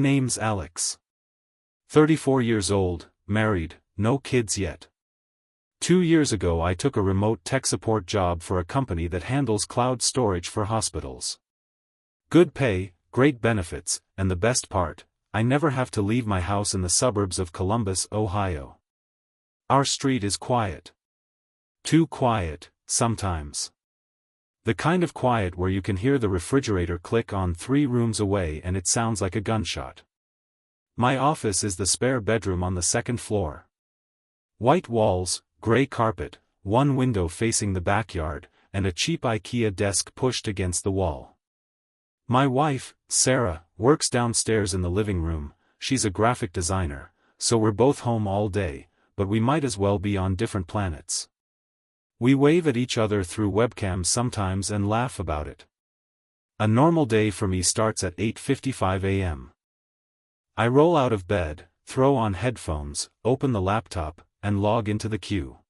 Name's Alex. 34 years old, married, no kids yet. 2 years ago I took a remote tech support job for a company that handles cloud storage for hospitals. Good pay, great benefits, and the best part, I never have to leave my house in the suburbs of Columbus, Ohio. Our street is quiet. Too quiet, sometimes. The kind of quiet where you can hear the refrigerator click on 3 rooms away and it sounds like a gunshot. My office is the spare bedroom on the 2nd floor. White walls, gray carpet, one window facing the backyard, and a cheap IKEA desk pushed against the wall. My wife, Sarah, works downstairs in the living room. She's a graphic designer, so we're both home all day, but we might as well be on different planets. We wave at each other through webcams sometimes and laugh about it. A normal day for me starts at 8:55 a.m. I roll out of bed, throw on headphones, open the laptop, and log into the queue.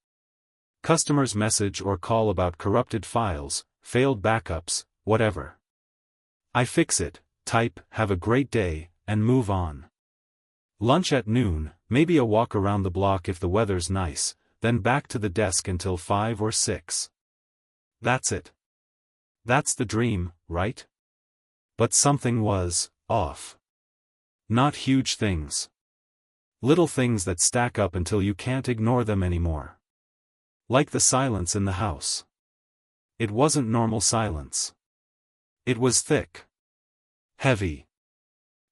Customers message or call about corrupted files, failed backups, whatever. I fix it, type, have a great day, and move on. Lunch at noon, maybe a walk around the block if the weather's nice, then back to the desk until 5 or 6. That's it. That's the dream, right? But something was off. Not huge things. Little things that stack up until you can't ignore them anymore. Like the silence in the house. It wasn't normal silence. It was thick. Heavy.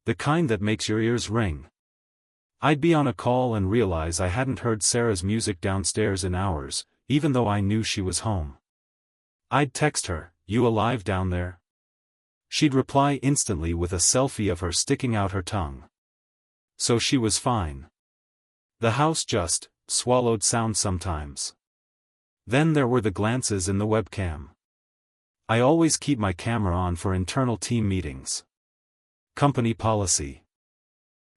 The kind that makes your ears ring. I'd be on a call and realize I hadn't heard Sarah's music downstairs in hours, even though I knew she was home. I'd text her, "You alive down there?" She'd reply instantly with a selfie of her sticking out her tongue. So she was fine. The house just swallowed sound sometimes. Then there were the glances in the webcam. I always keep my camera on for internal team meetings. Company policy.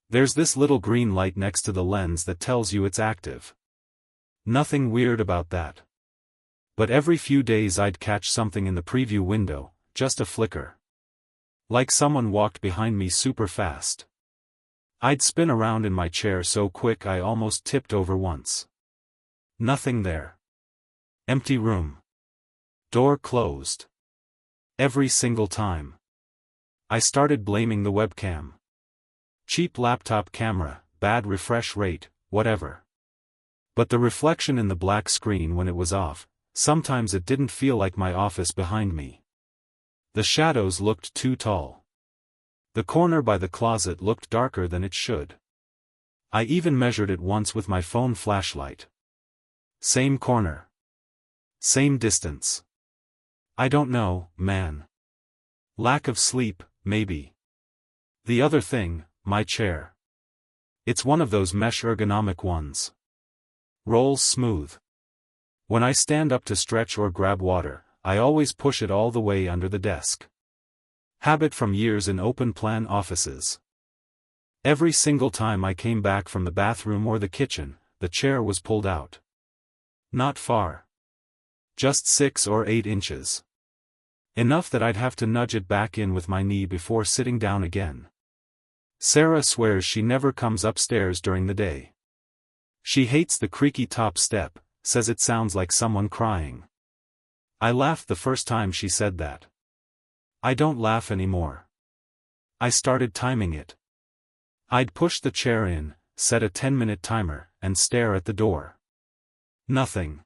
There's this little green light next to the lens that tells you it's active. Nothing weird about that. But every few days I'd catch something in the preview window, just a flicker. Like someone walked behind me super fast. I'd spin around in my chair so quick I almost tipped over once. Nothing there. Empty room. Door closed. Every single time. I started blaming the webcam. Cheap laptop camera, bad refresh rate, whatever. But the reflection in the black screen when it was off, sometimes it didn't feel like my office behind me. The shadows looked too tall. The corner by the closet looked darker than it should. I even measured it once with my phone flashlight. Same corner. Same distance. I don't know, man. Lack of sleep, maybe. The other thing, my chair. It's one of those mesh ergonomic ones. Rolls smooth. When I stand up to stretch or grab water, I always push it all the way under the desk. Habit from years in open-plan offices. Every single time I came back from the bathroom or the kitchen, the chair was pulled out. Not far. Just 6 or 8 inches. Enough that I'd have to nudge it back in with my knee before sitting down again. Sarah swears she never comes upstairs during the day. She hates the creaky top step, says it sounds like someone crying. I laughed the first time she said that. I don't laugh anymore. I started timing it. I'd push the chair in, set a 10-minute timer, and stare at the door. Nothing.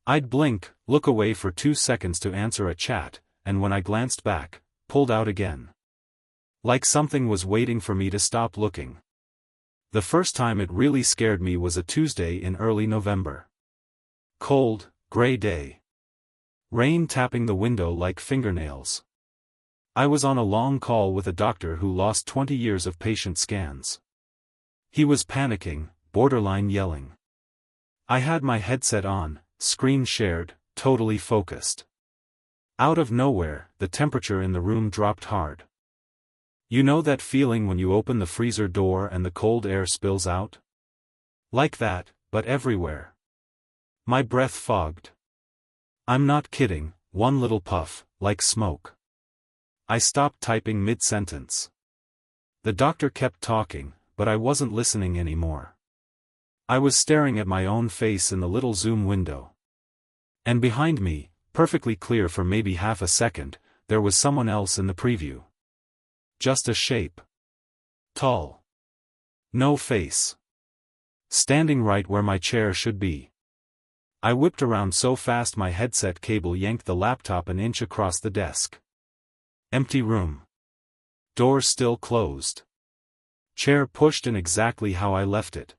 I'd blink, look away for 2 seconds to answer a chat, and when I glanced back, pulled out again. Like something was waiting for me to stop looking. The first time it really scared me was a Tuesday in early November. Cold, gray day. Rain tapping the window like fingernails. I was on a long call with a doctor who lost 20 years of patient scans. He was panicking, borderline yelling. I had my headset on, screen shared, totally focused. Out of nowhere, the temperature in the room dropped hard. You know that feeling when you open the freezer door and the cold air spills out? Like that, but everywhere. My breath fogged. I'm not kidding, one little puff, like smoke. I stopped typing mid-sentence. The doctor kept talking, but I wasn't listening anymore. I was staring at my own face in the little zoom window. And behind me, perfectly clear for maybe half a second, there was someone else in the preview. Just a shape. Tall. No face. Standing right where my chair should be. I whipped around so fast my headset cable yanked the laptop an inch across the desk. Empty room. Doors still closed. Chair pushed in exactly how I left it.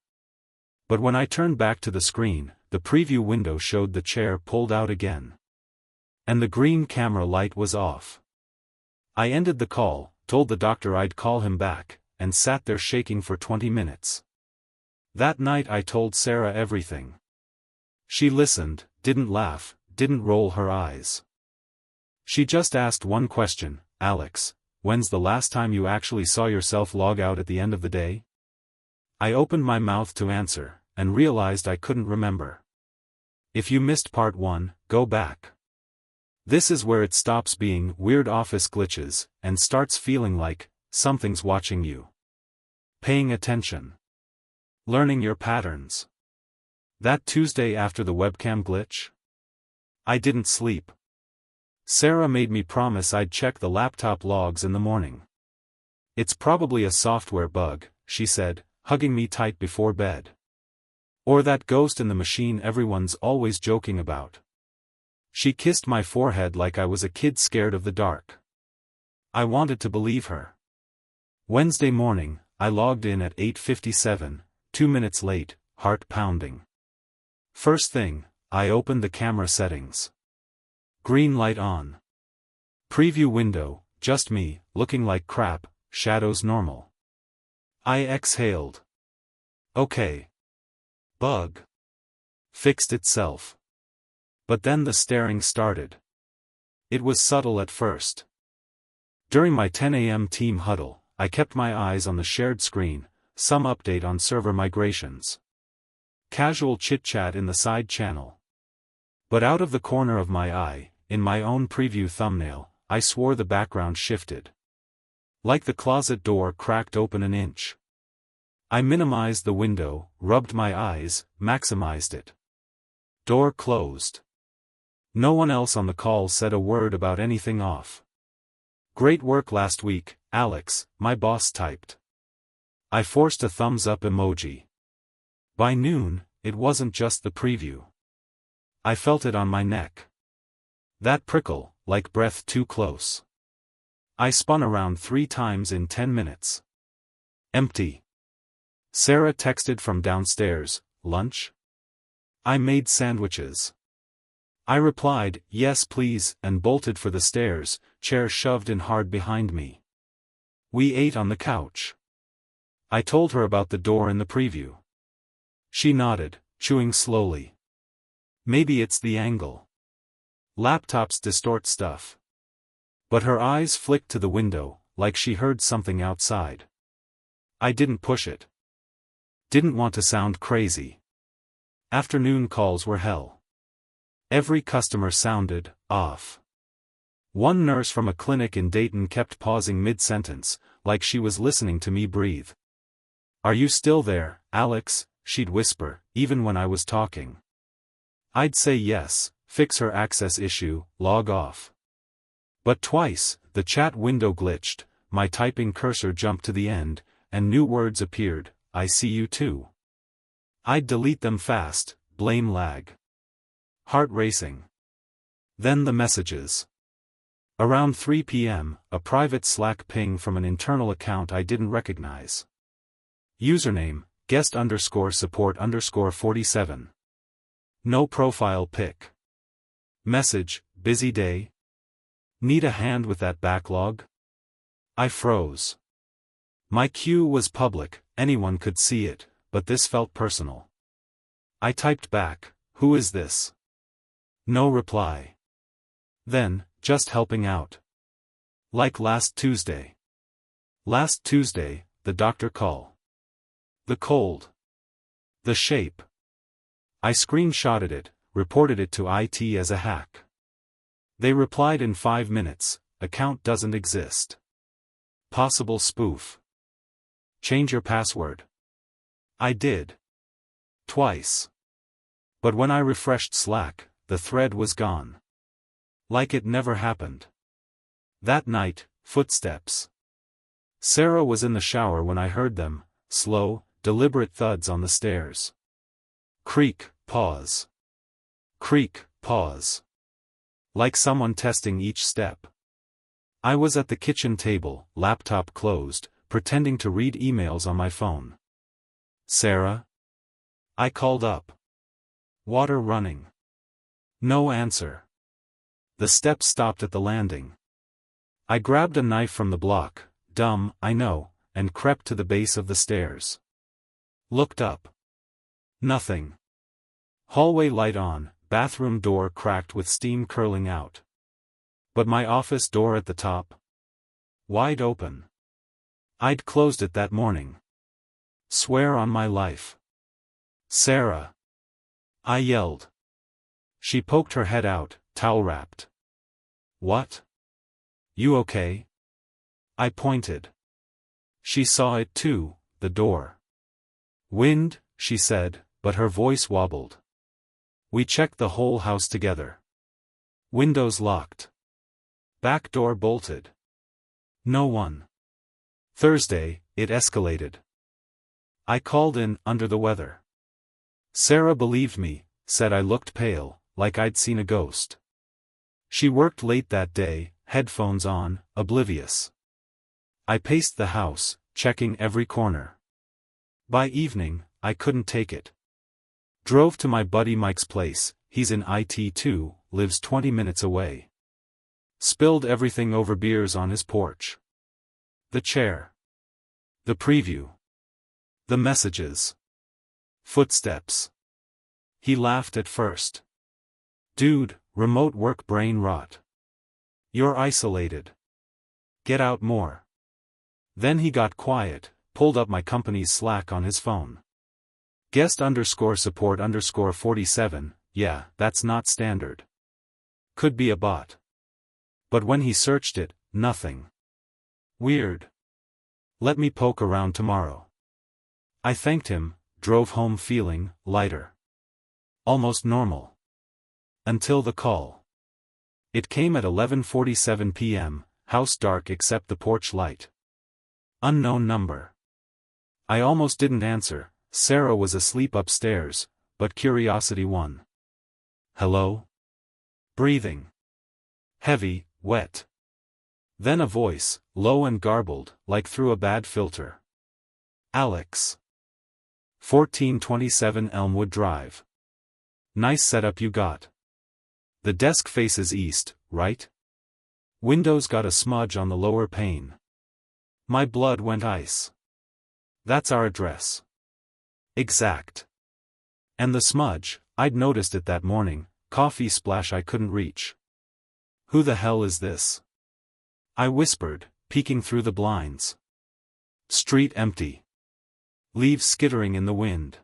But when I turned back to the screen, the preview window showed the chair pulled out again. And the green camera light was off. I ended the call, told the doctor I'd call him back, and sat there shaking for 20 minutes. That night I told Sarah everything. She listened, didn't laugh, didn't roll her eyes. She just asked one question, "Alex, when's the last time you actually saw yourself log out at the end of the day?" I opened my mouth to answer, and realized I couldn't remember. If you missed part 1, go back. This is where it stops being weird office glitches, and starts feeling like something's watching you. Paying attention. Learning your patterns. That Tuesday after the webcam glitch? I didn't sleep. Sarah made me promise I'd check the laptop logs in the morning. "It's probably a software bug," she said, hugging me tight before bed. "Or that ghost in the machine everyone's always joking about." She kissed my forehead like I was a kid scared of the dark. I wanted to believe her. Wednesday morning, I logged in at 8:57, 2 minutes late, heart pounding. First thing, I opened the camera settings. Green light on. Preview window, just me, looking like crap, shadows normal. I exhaled. Okay. Bug. Fixed itself. But then the staring started. It was subtle at first. During my 10 a.m. team huddle, I kept my eyes on the shared screen, some update on server migrations. Casual chit-chat in the side channel. But out of the corner of my eye, in my own preview thumbnail, I swore the background shifted. Like the closet door cracked open an inch. I minimized the window, rubbed my eyes, maximized it. Door closed. No one else on the call said a word about anything off. "Great work last week, Alex," my boss typed. I forced a thumbs up emoji. By noon, it wasn't just the preview. I felt it on my neck. That prickle, like breath too close. I spun around 3 times in 10 minutes. Empty. Sarah texted from downstairs, "Lunch?" I made sandwiches. I replied, "Yes please," and bolted for the stairs, chair shoved in hard behind me. We ate on the couch. I told her about the door in the preview. She nodded, chewing slowly. Maybe it's the angle. Laptops distort stuff. But her eyes flicked to the window, like she heard something outside. I didn't push it. Didn't want to sound crazy. Afternoon calls were hell. Every customer sounded off. One nurse from a clinic in Dayton kept pausing mid-sentence, like she was listening to me breathe. "Are you still there, Alex?" she'd whisper, even when I was talking. I'd say yes, fix her access issue, log off. But twice, the chat window glitched, my typing cursor jumped to the end, and new words appeared, "I see you too." I'd delete them fast, blame lag. Heart racing. Then the messages. Around 3 p.m., a private Slack ping from an internal account I didn't recognize. Username, guest_support_47. No profile pic. Message, busy day? Need a hand with that backlog? I froze. My queue was public, anyone could see it, but this felt personal. I typed back, "Who is this?" No reply. Then, "Just helping out. Like last Tuesday." Last Tuesday, the doctor call. The cold. The shape. I screenshotted it, reported it to IT as a hack. They replied in 5 minutes, "Account doesn't exist. Possible spoof." Change your password. I did. Twice. But when I refreshed Slack, the thread was gone. Like it never happened. That night, footsteps. Sarah was in the shower when I heard them, slow, deliberate thuds on the stairs. Creak, pause. Creak, pause. Like someone testing each step. I was at the kitchen table, laptop closed, pretending to read emails on my phone. Sarah? I called up. Water running. No answer. The steps stopped at the landing. I grabbed a knife from the block, dumb, I know, and crept to the base of the stairs. Looked up. Nothing. Hallway light on, bathroom door cracked with steam curling out. But my office door at the top? Wide open. I'd closed it that morning. Swear on my life. Sarah. I yelled. She poked her head out, towel-wrapped. What? You okay? I pointed. She saw it too, the door. Wind, she said, but her voice wobbled. We checked the whole house together. Windows locked. Back door bolted. No one. Thursday, it escalated. I called in, under the weather. Sarah believed me, said I looked pale, like I'd seen a ghost. She worked late that day, headphones on, oblivious. I paced the house, checking every corner. By evening, I couldn't take it. Drove to my buddy Mike's place, he's in IT too, lives 20 minutes away. Spilled everything over beers on his porch. The chair. The preview. The messages. Footsteps. He laughed at first. Dude, remote work brain rot. You're isolated. Get out more. Then he got quiet, pulled up my company's Slack on his phone. Guest_support_47, yeah, that's not standard. Could be a bot. But when he searched it, nothing. Weird. Let me poke around tomorrow. I thanked him, drove home feeling lighter. Almost normal. Until the call. It came at 11:47 p.m., house dark except the porch light. Unknown number. I almost didn't answer, Sarah was asleep upstairs, but curiosity won. Hello? Breathing. Heavy, wet. Then a voice, low and garbled, like through a bad filter. Alex. 1427 Elmwood Drive. Nice setup you got. The desk faces east, right? Windows got a smudge on the lower pane. My blood went ice. That's our address. Exact. And the smudge, I'd noticed it that morning, coffee splash I couldn't reach. Who the hell is this? I whispered, peeking through the blinds. Street empty. Leaves skittering in the wind.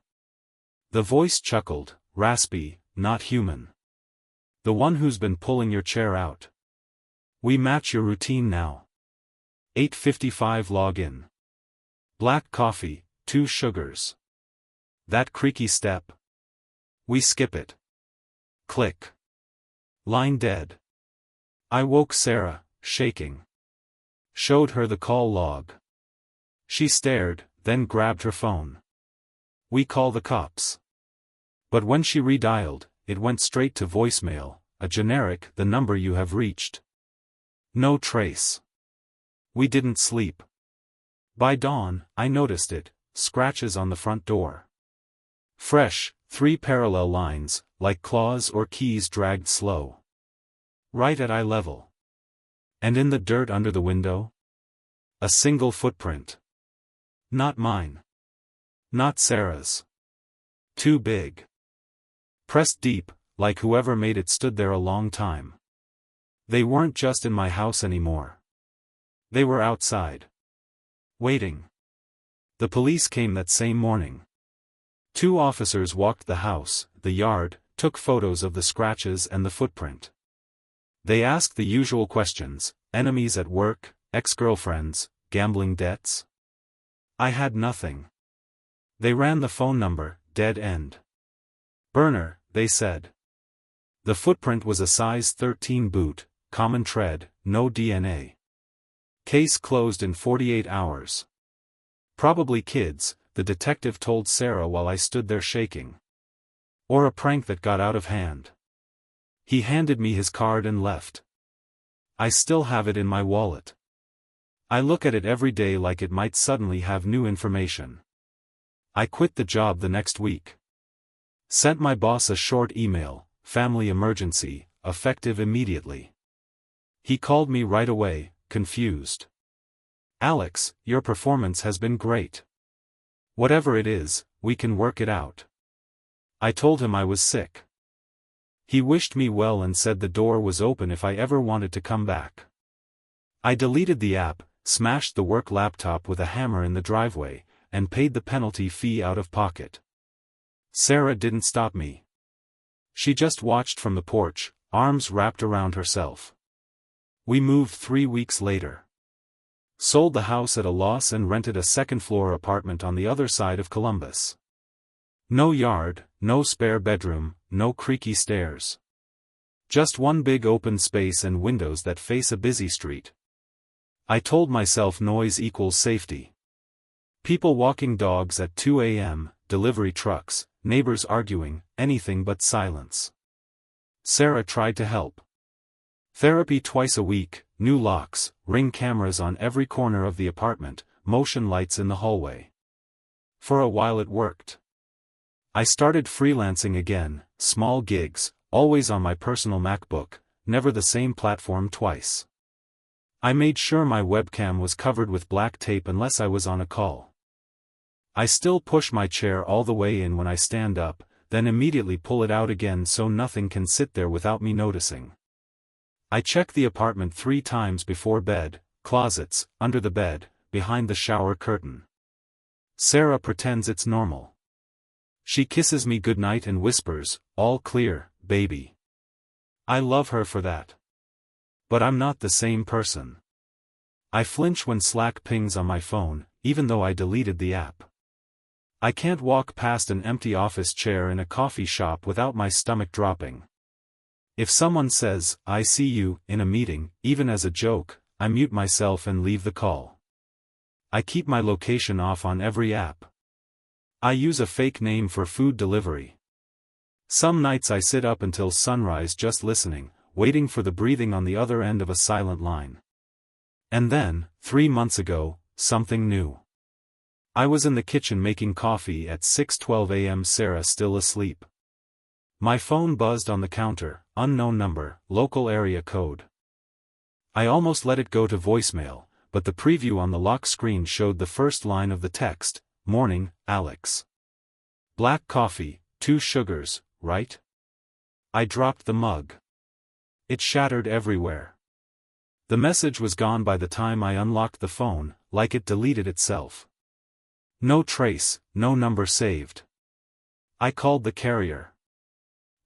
The voice chuckled, raspy, not human. The one who's been pulling your chair out. We match your routine now. 8:55 login. Black coffee, 2 sugars. That creaky step. We skip it. Click. Line dead. I woke Sarah, shaking. Showed her the call log. She stared, then grabbed her phone. We call the cops. But when she redialed, it went straight to voicemail, a generic, the number you have reached. No trace. We didn't sleep. By dawn, I noticed it, scratches on the front door. Fresh, 3 parallel lines, like claws or keys dragged slow. Right at eye level. And in the dirt under the window? A single footprint. Not mine. Not Sarah's. Too big. Pressed deep, like whoever made it stood there a long time. They weren't just in my house anymore. They were outside. Waiting. The police came that same morning. 2 officers walked the house, the yard, took photos of the scratches and the footprint. They asked the usual questions, enemies at work, ex-girlfriends, gambling debts. I had nothing. They ran the phone number, dead end. Burner, they said. The footprint was a size 13 boot, common tread, no DNA. Case closed in 48 hours. Probably kids, the detective told Sarah while I stood there shaking. Or a prank that got out of hand. He handed me his card and left. I still have it in my wallet. I look at it every day like it might suddenly have new information. I quit the job the next week. Sent my boss a short email, family emergency, effective immediately. He called me right away, confused. Alex, your performance has been great. Whatever it is, we can work it out. I told him I was sick. He wished me well and said the door was open if I ever wanted to come back. I deleted the app, smashed the work laptop with a hammer in the driveway, and paid the penalty fee out of pocket. Sarah didn't stop me. She just watched from the porch, arms wrapped around herself. We moved 3 weeks later. Sold the house at a loss and rented a second-floor apartment on the other side of Columbus. No yard, no spare bedroom, no creaky stairs. Just one big open space and windows that face a busy street. I told myself noise equals safety. People walking dogs at 2 a.m., delivery trucks, neighbors arguing, anything but silence. Sarah tried to help. Therapy twice a week, new locks, Ring cameras on every corner of the apartment, motion lights in the hallway. For a while it worked. I started freelancing again, small gigs, always on my personal MacBook, never the same platform twice. I made sure my webcam was covered with black tape unless I was on a call. I still push my chair all the way in when I stand up, then immediately pull it out again so nothing can sit there without me noticing. I check the apartment 3 times before bed, closets, under the bed, behind the shower curtain. Sarah pretends it's normal. She kisses me goodnight and whispers, "All clear, baby." I love her for that. But I'm not the same person. I flinch when Slack pings on my phone, even though I deleted the app. I can't walk past an empty office chair in a coffee shop without my stomach dropping. If someone says, "I see you," in a meeting, even as a joke, I mute myself and leave the call. I keep my location off on every app. I use a fake name for food delivery. Some nights I sit up until sunrise just listening, waiting for the breathing on the other end of a silent line. And then, 3 months ago, something new. I was in the kitchen making coffee at 6:12 a.m. Sarah still asleep. My phone buzzed on the counter, unknown number, local area code. I almost let it go to voicemail, but the preview on the lock screen showed the first line of the text, "Morning, Alex. Black coffee, 2 sugars, right?" I dropped the mug. It shattered everywhere. The message was gone by the time I unlocked the phone, like it deleted itself. No trace, no number saved. I called the carrier.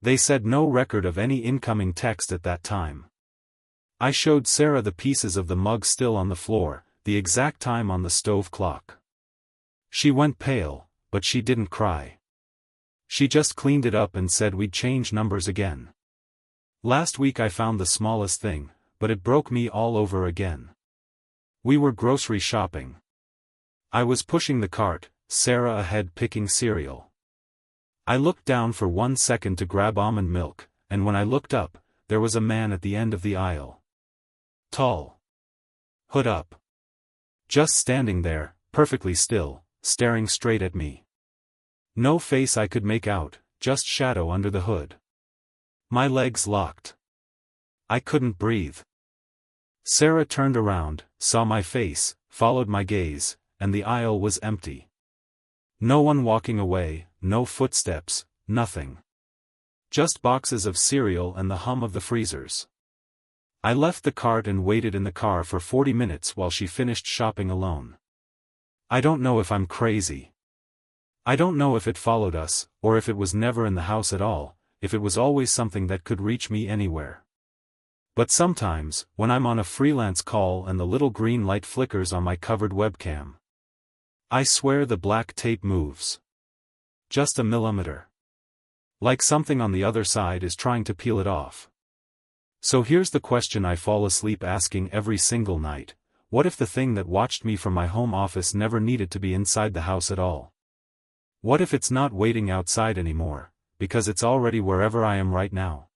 They said no record of any incoming text at that time. I showed Sarah the pieces of the mug still on the floor, the exact time on the stove clock. She went pale, but she didn't cry. She just cleaned it up and said we'd change numbers again. Last week I found the smallest thing, but it broke me all over again. We were grocery shopping. I was pushing the cart, Sarah ahead picking cereal. I looked down for 1 second to grab almond milk, and when I looked up, there was a man at the end of the aisle. Tall. Hood up. Just standing there, perfectly still, staring straight at me. No face I could make out, just shadow under the hood. My legs locked. I couldn't breathe. Sarah turned around, saw my face, followed my gaze, and the aisle was empty. No one walking away, no footsteps, nothing. Just boxes of cereal and the hum of the freezers. I left the cart and waited in the car for 40 minutes while she finished shopping alone. I don't know if I'm crazy. I don't know if it followed us, or if it was never in the house at all, if it was always something that could reach me anywhere. But sometimes, when I'm on a freelance call and the little green light flickers on my covered webcam, I swear the black tape moves. Just a millimeter. Like something on the other side is trying to peel it off. So here's the question I fall asleep asking every single night. What if the thing that watched me from my home office never needed to be inside the house at all? What if it's not waiting outside anymore, because it's already wherever I am right now?